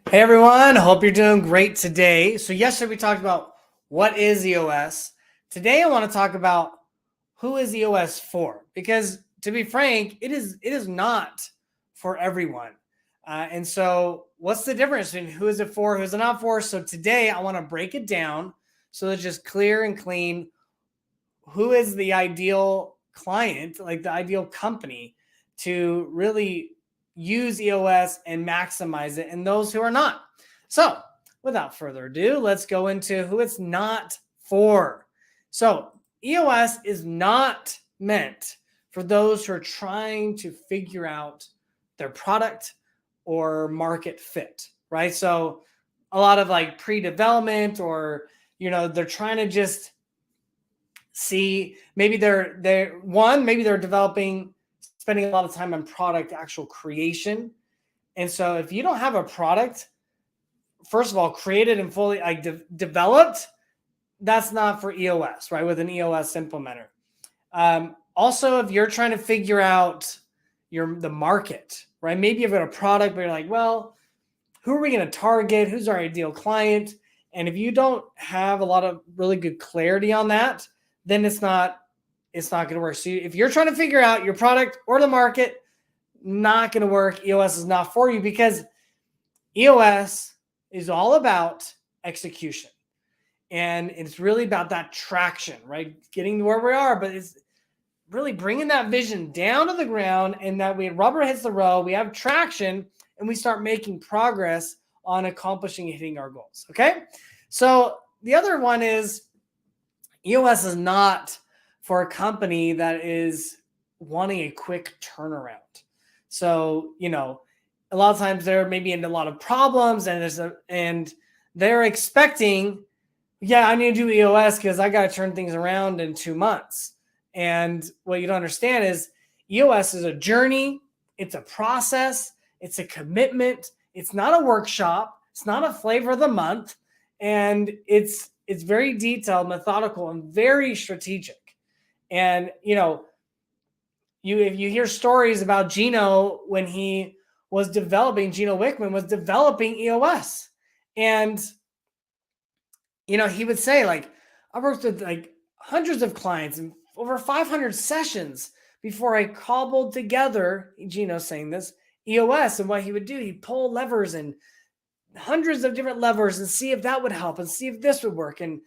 Hey everyone, hope you're doing great today. So yesterday we talked about what is EOS. Today I want to talk about who is EOS for, because to be frank, it is not for everyone. And so what's the difference in who is it for, who's it not for? So today I want to break it down so it's just clear and clean. Who is the ideal client, like the ideal company to really use EOS and maximize it, and those who are not. So, without further ado, let's go into who it's not for. So, EOS is not meant for those who are trying to figure out their product or market fit, right? So, a lot of like pre-development, or they're trying to just see, maybe they're developing, spending a lot of time on product actual creation. And so if you don't have a product, first of all, created and fully like developed, that's not for EOS, right? With an EOS implementer. Also, if you're trying to figure out the market, right? Maybe you've got a product, but you're like, well, who are we going to target? Who's our ideal client? And if you don't have a lot of really good clarity on that, then it's not going to work. So if you're trying to figure out your product or the market, not going to work. EOS is not for you, because EOS is all about execution. And it's really about that traction, right? Getting to where we are, but it's really bringing that vision down to the ground, and that we rubber hits the road, we have traction, and we start making progress on accomplishing and hitting our goals. Okay. So the other one is EOS is not for a company that is wanting a quick turnaround. So, a lot of times they're maybe in a lot of problems, and they're expecting, yeah, I need to do EOS because I got to turn things around in 2 months. And what you don't understand is EOS is a journey. It's a process. It's a commitment. It's not a workshop. It's not a flavor of the month. And it's very detailed, methodical, and very strategic. And, if you hear stories about Gino, when Gino Wickman was developing EOS. And, he would say, like, I worked with like hundreds of clients and over 500 sessions before I cobbled together, Gino saying this, EOS. And what he would do, he'd pull levers and hundreds of different levers and see if that would help and see if this would work. And,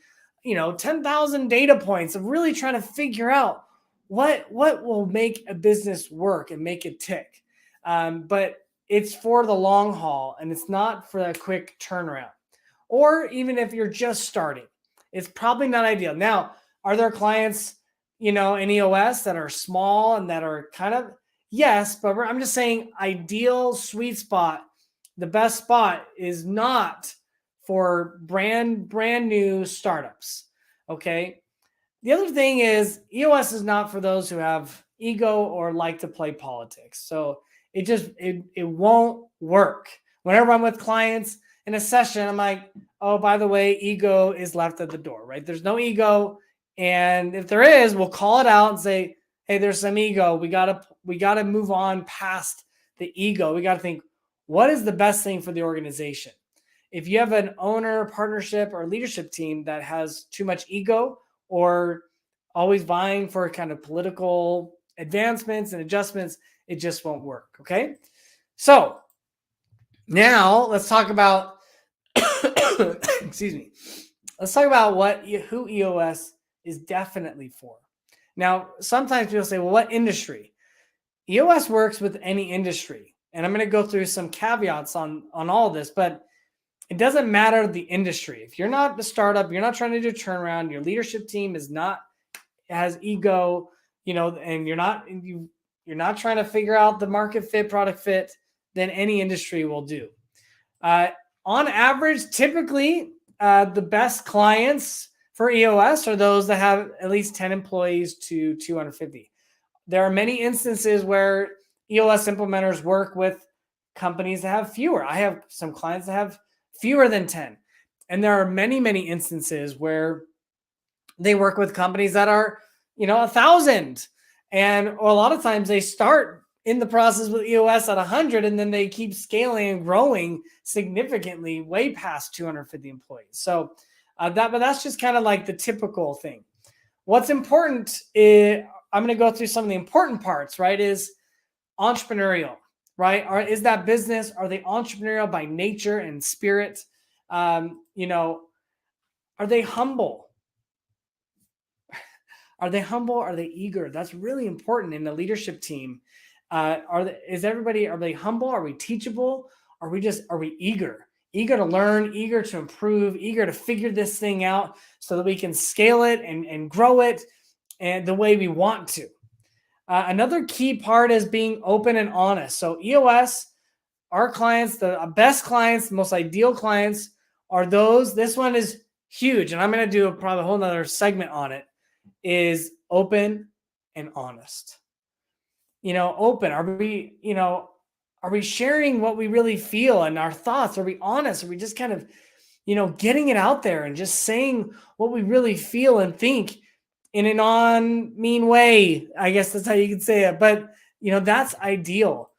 10,000 data points of really trying to figure out what will make a business work and make it tick. But it's for the long haul, and it's not for a quick turnaround. Or even if you're just starting, it's probably not ideal. Now, are there clients, in EOS that are small and that are kind of, yes, but I'm just saying ideal sweet spot. The best spot is not for brand new startups. Okay. The other thing is EOS is not for those who have ego or like to play politics. So it won't work. Whenever I'm with clients in a session, I'm like, oh, by the way, ego is left at the door, right? There's no ego. And if there is, we'll call it out and say, hey, there's some ego. We gotta move on past the ego. We gotta think, what is the best thing for the organization? If you have an owner, partnership, or leadership team that has too much ego, or always vying for kind of political advancements and adjustments, it just won't work. Okay. So now let's talk about, excuse me. Let's talk about who EOS is definitely for. Now, sometimes people say, well, what industry? EOS works with any industry. And I'm going to go through some caveats on all of this, but it doesn't matter the industry. If you're not a startup, you're not trying to do a turnaround, your leadership team has ego, and you're not trying to figure out the market fit, product fit, then any industry will do. On average, typically, the best clients for EOS are those that have at least 10 employees to 250. There are many instances where EOS implementers work with companies that have fewer. I have some clients that have fewer than 10. And there are many, many instances where they work with companies that are, 1,000. And a lot of times they start in the process with EOS at 100, and then they keep scaling and growing significantly way past 250 employees. So but that's just kind of like the typical thing. What's important is, I'm going to go through some of the important parts, right? Is entrepreneurial, right? Is that business? Are they entrepreneurial by nature and spirit? Are they humble? Are they humble? Are they eager? That's really important in the leadership team. Are they humble? Are we teachable? Are we eager? Eager to learn, eager to improve, eager to figure this thing out so that we can scale it and grow it and the way we want to. Another key part is being open and honest. So EOS, our clients, the best clients, the most ideal clients are those. This one is huge, and I'm going to do probably a whole nother segment on it, is open and honest. Open. Are we sharing what we really feel and our thoughts? Are we honest? Are we just kind of, getting it out there and just saying what we really feel and think in a non-mean way? I guess that's how you could say it. But, that's ideal.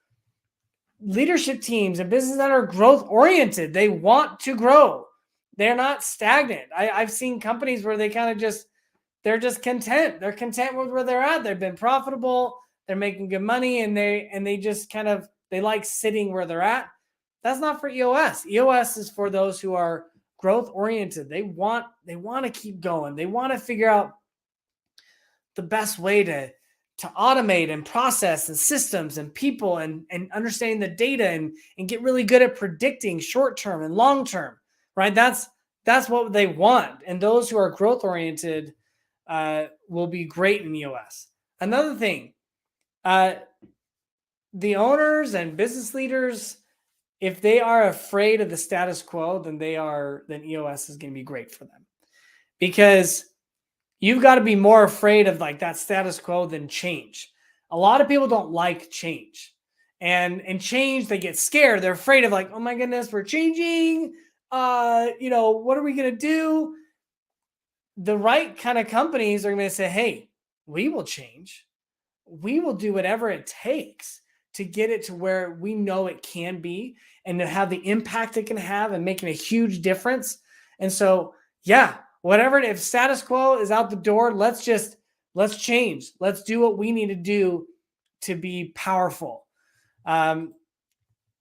Leadership teams and businesses that are growth oriented, they want to grow. They're not stagnant. I've seen companies where they kind of they're just content. They're content with where they're at. They've been profitable. They're making good money, and they just kind of, they like sitting where they're at. That's not for EOS. EOS is for those who are growth oriented. They want to keep going. They want to figure out the best way to automate and process and systems and people and understanding the data and get really good at predicting short term and long term, right? That's what they want. And those who are growth oriented will be great in EOS. Another thing, the owners and business leaders, if they are afraid of the status quo, then EOS is going to be great for them, because you've got to be more afraid of like that status quo than change. A lot of people don't like change, and change, they get scared. They're afraid of like, oh my goodness, we're changing. What are we going to do? The right kind of companies are going to say, hey, we will change. We will do whatever it takes to get it to where we know it can be and to have the impact it can have and making a huge difference. And so, yeah, if status quo is out the door, let's change. Let's do what we need to do to be powerful. A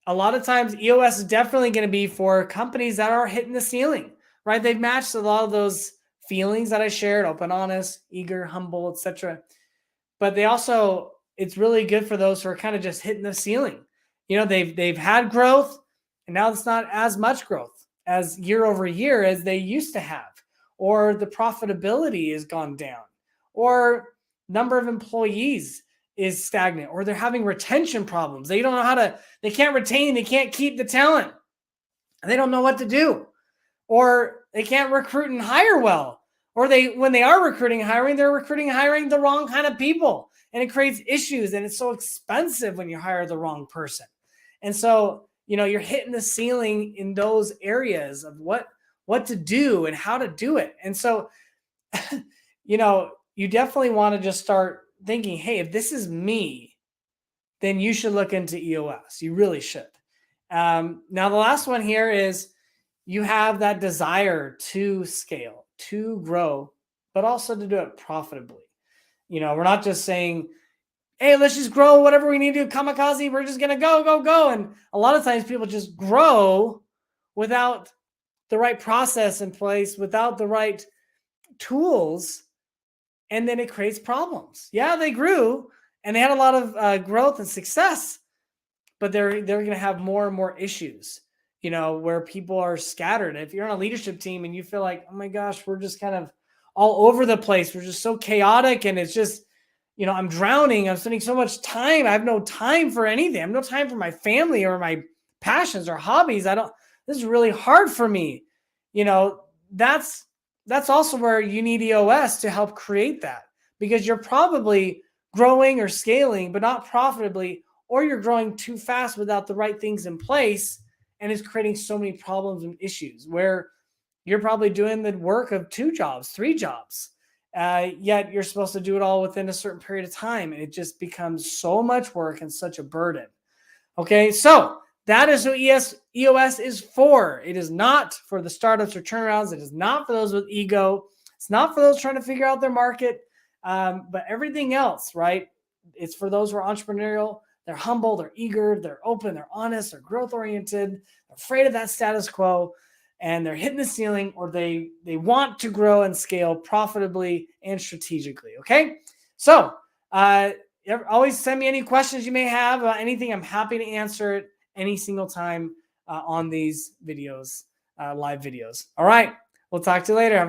lot of times EOS is definitely going to be for companies that are hitting the ceiling, right? They've matched a lot of those feelings that I shared: open, honest, eager, humble, etc. But it's really good for those who are kind of just hitting the ceiling. They've had growth, and now it's not as much growth as year over year as they used to have, or the profitability has gone down, or number of employees is stagnant, or they're having retention problems. They don't know they can't retain, they can't keep the talent. They don't know what to do, or they can't recruit and hire well. Or when they are recruiting and hiring, they're recruiting and hiring the wrong kind of people. And it creates issues, and it's so expensive when you hire the wrong person. And so, you're hitting the ceiling in those areas of what to do and how to do it. And so, you definitely want to just start thinking, hey, if this is me, then you should look into EOS. You really should. Now, the last one here is you have that desire to scale, to grow, but also to do it profitably. We're not just saying, hey, let's just grow whatever we need to do, kamikaze, we're just going to go. And a lot of times people just grow without the right process in place, without the right tools, and then it creates problems. Yeah, they grew and they had a lot of growth and success, but they're going to have more and more issues, where people are scattered. If you're on a leadership team and you feel like, oh my gosh, we're just kind of all over the place, we're just so chaotic, and it's just, I'm drowning, I'm spending so much time, I have no time for anything, I have no time for my family or my passions or hobbies, this is really hard for me. That's also where you need EOS to help create that, because you're probably growing or scaling, but not profitably, or you're growing too fast without the right things in place, and it's creating so many problems and issues where you're probably doing the work of 2 jobs, 3 jobs, yet you're supposed to do it all within a certain period of time. And it just becomes so much work and such a burden. Okay, so that is what EOS is for. It is not for the startups or turnarounds. It is not for those with ego. It's not for those trying to figure out their market. But everything else, right? It's for those who are entrepreneurial. They're humble, they're eager, they're open, they're honest, they're growth oriented, they're afraid of that status quo, and they're hitting the ceiling, or they want to grow and scale profitably and strategically. Okay, so always send me any questions you may have about anything. I'm happy to answer it any single time on these videos, live videos. All right, we'll talk to you later.